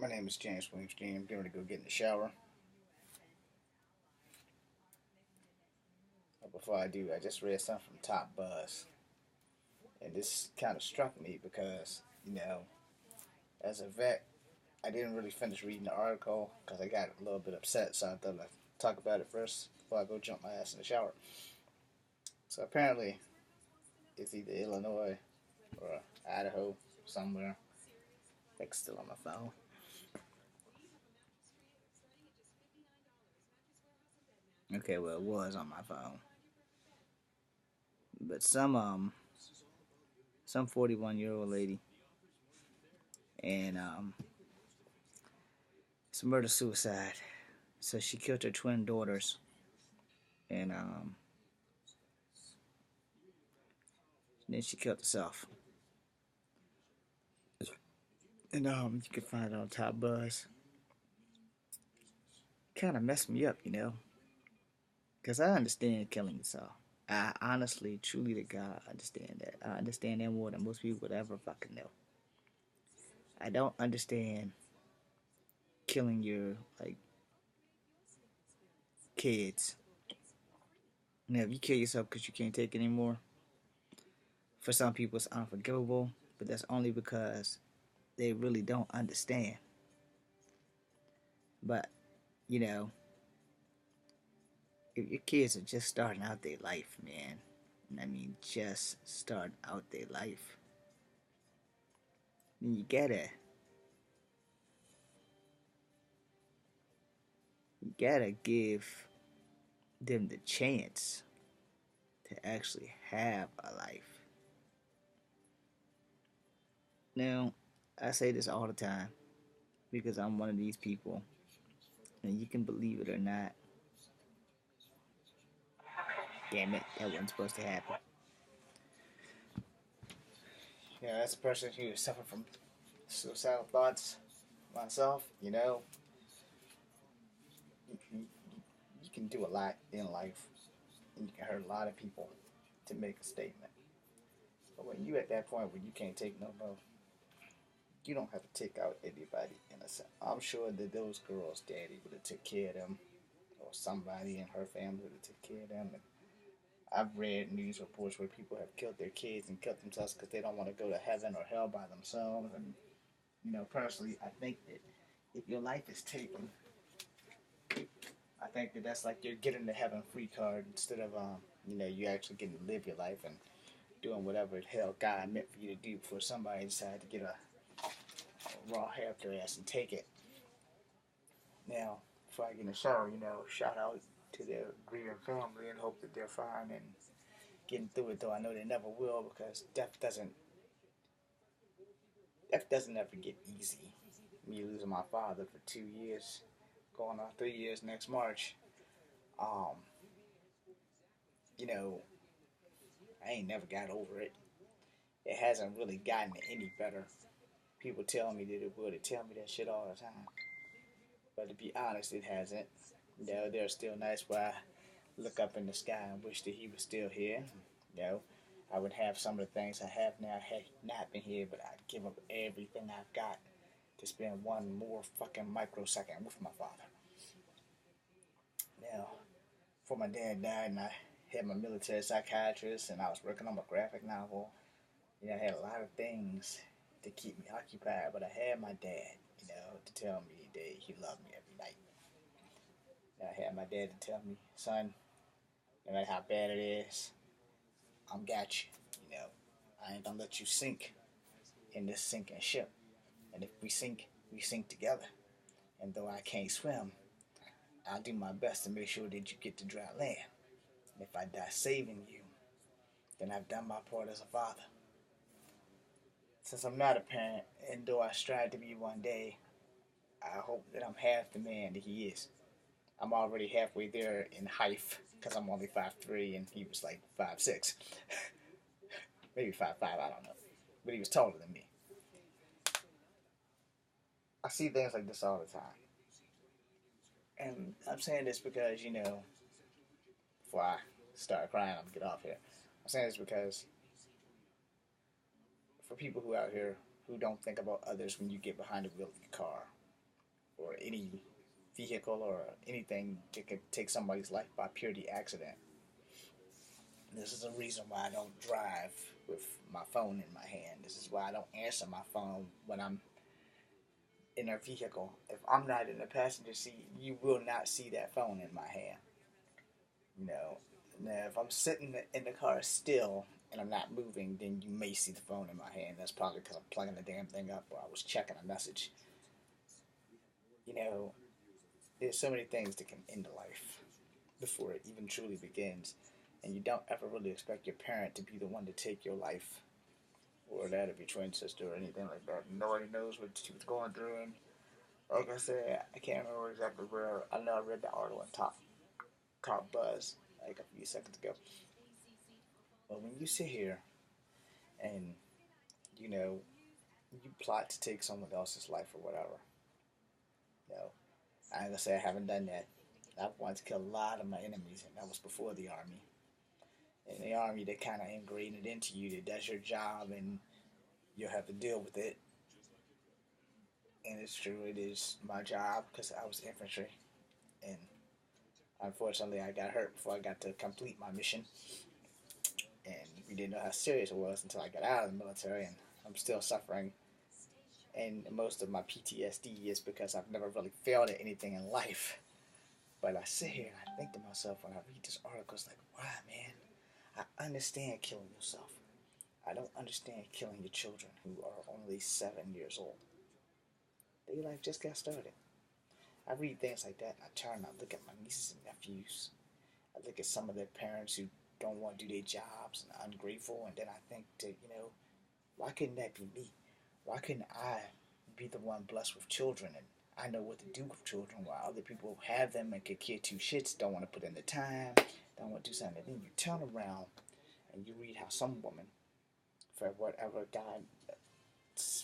My name is James Williams Jr. I'm getting ready to go get in the shower. But before I do, I just read something from Top Buzz. And this kind of struck me because, as a vet, I didn't really finish reading the article because I got a little bit upset. So I thought I'd talk about it first before I go jump my ass in the shower. So apparently, it's either Illinois or Idaho, somewhere. I think it's still on my phone. Okay, well, it was on my phone. But some 41-year-old lady, and it's a murder suicide. So she killed her twin daughters, and then she killed herself. And you can find it on Top Buzz. Kind of messed me up, because I understand killing yourself. I honestly, truly to God, understand that. I understand that more than most people would ever fucking know. I don't understand killing your like kids. Now, if you kill yourself because you can't take it anymore, for some people it's unforgivable, but that's only because they really don't understand. But you know, if your kids are just starting out their life, man, I mean, just starting out their life, then you gotta give them the chance to actually have a life. Now, I say this all the time because I'm one of these people, and you can believe it or not. Damn it, that wasn't supposed to happen. Yeah, that's a person who suffered from suicidal thoughts. Myself, you can do a lot in life, and you can hurt a lot of people to make a statement. But when you at that point where you can't take no more, you don't have to take out anybody in a sense. I'm sure that those girls' daddy would have took care of them, or somebody in her family would have took care of them. And I've read news reports where people have killed their kids and killed themselves because they don't want to go to heaven or hell by themselves. And personally, I think that if your life is taken, I think that that's like you're getting the heaven free card instead of you actually getting to live your life and doing whatever the hell God meant for you to do before somebody decided to get a raw hair up their ass and take it. Now, before I get in the shower, shout out to their grieving family and hope that they're fine and getting through it. Though I know they never will because death doesn't ever get easy. Me losing my father for 2 years, going on 3 years next March. Um, you know, I ain't never got over it. It hasn't really gotten any better. People tell me that it would. They tell me that shit all the time. But to be honest, it hasn't. There's still nights where I look up in the sky and wish that he was still here. You know, I would have some of the things I have now had he not been here, but I'd give up everything I've got to spend one more fucking microsecond with my father. Now, before my dad died and I had my military psychiatrist and I was working on my graphic novel, I had a lot of things to keep me occupied, but I had my dad, to tell me that he loved me every night. I had my dad to tell me, son, no matter how bad it is, I'm got you. You know, I ain't gonna let you sink in this sinking ship. And if we sink together. And though I can't swim, I'll do my best to make sure that you get to dry land. And if I die saving you, then I've done my part as a father. Since I'm not a parent, and though I strive to be one day, I hope that I'm half the man that he is. I'm already halfway there in height because I'm only 5'3" and he was like 5'6", maybe 5'5", I don't know, but he was taller than me. I see things like this all the time, and I'm saying this because before I start crying, I'm gonna get off here. I'm saying this because for people who out here who don't think about others when you get behind the wheel of your car, or any vehicle or anything that could take somebody's life by purely accident. This is the reason why I don't drive with my phone in my hand. This is why I don't answer my phone when I'm in a vehicle. If I'm not in the passenger seat, you will not see that phone in my hand. You know, now if I'm sitting in the car still and I'm not moving, then you may see the phone in my hand. That's probably because I'm plugging the damn thing up or I was checking a message. You know, there's so many things that can end a life before it even truly begins. And you don't ever really expect your parent to be the one to take your life, or that of your twin sister or anything like that. Nobody knows what she was going through. And like I said, I can't remember exactly where. I know I read the article on Top Buzz like a few seconds ago. But when you sit here and you know you plot to take someone else's life or whatever, you know, I ain't gonna say I haven't done that. I've wanted to kill a lot of my enemies, and that was before the army. In the army, they kind of ingrain it into you that that's your job, and you'll have to deal with it. And it's true, it is my job because I was infantry, and unfortunately, I got hurt before I got to complete my mission. And we didn't know how serious it was until I got out of the military, and I'm still suffering. And most of my PTSD is because I've never really failed at anything in life. But I sit here and I think to myself when I read this article, it's like, wow, man, I understand killing yourself. I don't understand killing your children who are only 7 years old. Their life just got started. I read things like that and I turn and I look at my nieces and nephews. I look at some of their parents who don't want to do their jobs and are ungrateful, and then I think why couldn't that be me? Why couldn't I be the one blessed with children and I know what to do with children while other people have them and could care two shits, don't want to put in the time, don't want to do something. And then you turn around and you read how some woman, for whatever God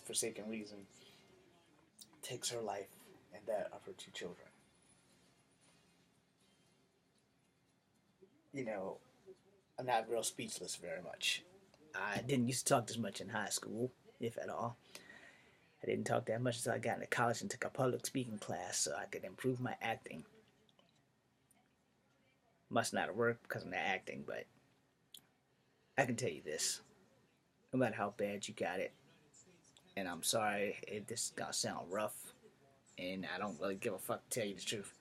forsaken reason, takes her life and that of her two children. You know, I'm not real speechless very much. I didn't used to talk this much in high school, if at all. I didn't talk that much until I got into college and took a public speaking class so I could improve my acting. Must not have worked because of the acting, but I can tell you this. No matter how bad you got it, and I'm sorry if this is gonna sound rough, and I don't really give a fuck to tell you the truth.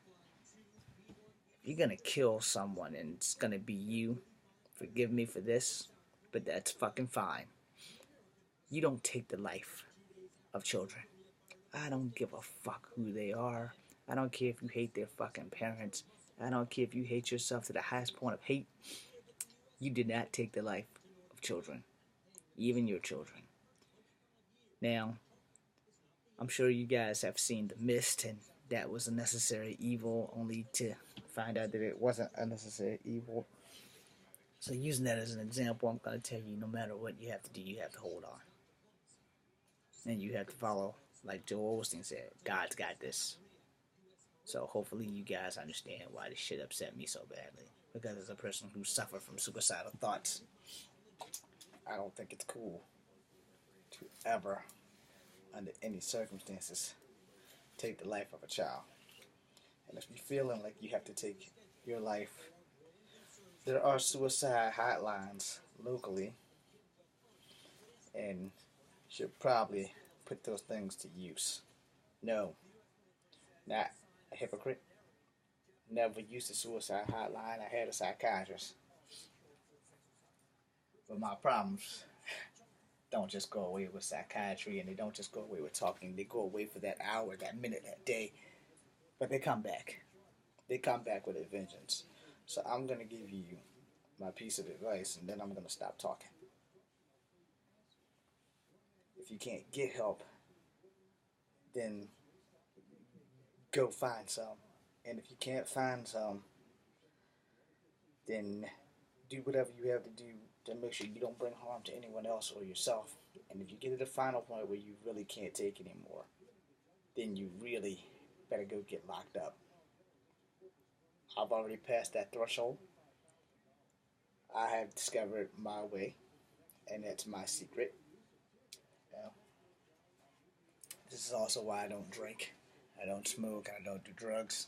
If you're gonna kill someone and it's gonna be you, forgive me for this, but that's fucking fine. You don't take the life of children. I don't give a fuck who they are. I don't care if you hate their fucking parents. I don't care if you hate yourself to the highest point of hate. You did not take the life of children, even your children. Now, I'm sure you guys have seen The Mist, and that was a necessary evil, only to find out that it wasn't a necessary evil. So, using that as an example, I'm going to tell you no matter what you have to do, you have to hold on. And you have to follow, like Joel Osteen said, God's got this. So hopefully you guys understand why this shit upset me so badly. Because as a person who suffered from suicidal thoughts, I don't think it's cool to ever, under any circumstances, take the life of a child. And if you're feeling like you have to take your life, there are suicide hotlines locally, and you should probably put those things to use. No, not a hypocrite. Never used a suicide hotline. I had a psychiatrist. But my problems don't just go away with psychiatry, and they don't just go away with talking. They go away for that hour, that minute, that day. But they come back. They come back with a vengeance. So I'm going to give you my piece of advice, and then I'm going to stop talking. If you can't get help, then go find some. And if you can't find some, then do whatever you have to do to make sure you don't bring harm to anyone else or yourself. And if you get to the final point where you really can't take anymore, then you really better go get locked up. I've already passed that threshold. I have discovered my way, and that's my secret. You know, this is also why I don't drink. I don't smoke, and I don't do drugs.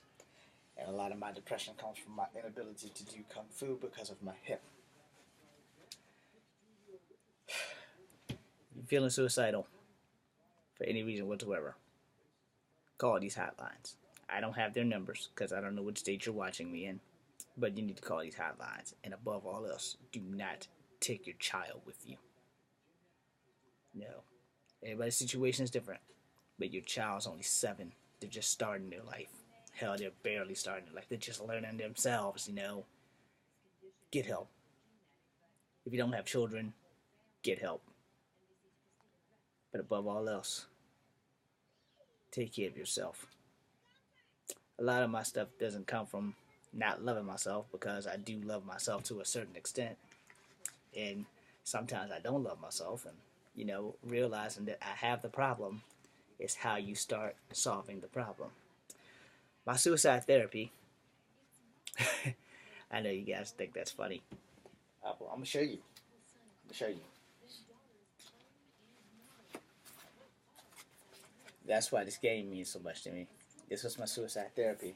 And a lot of my depression comes from my inability to do kung fu because of my hip. If you're feeling suicidal for any reason whatsoever, call these hotlines. I don't have their numbers because I don't know what state you're watching me in, but you need to call these hotlines. And above all else, do not take your child with you. No. Everybody's situation is different, but your child's only 7. They're just starting their life. Hell, they're barely starting their life. They're just learning themselves. Get help. If you don't have children, get help. But above all else, take care of yourself. A lot of my stuff doesn't come from not loving myself, because I do love myself to a certain extent. And sometimes I don't love myself, and realizing that I have the problem is how you start solving the problem. My suicide therapy, I know you guys think that's funny. I'm going to show you. That's why this game means so much to me. This was my suicide therapy.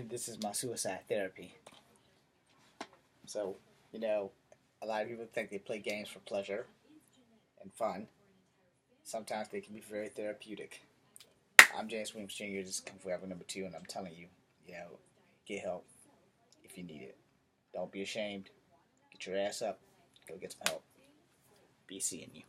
This is my suicide therapy. So, a lot of people think they play games for pleasure and fun. Sometimes they can be very therapeutic. I'm James Williams Jr., this is Kung Fu Ever number 2, and I'm telling you, get help if you need it. Don't be ashamed. Get your ass up. Go get some help. Be seeing you.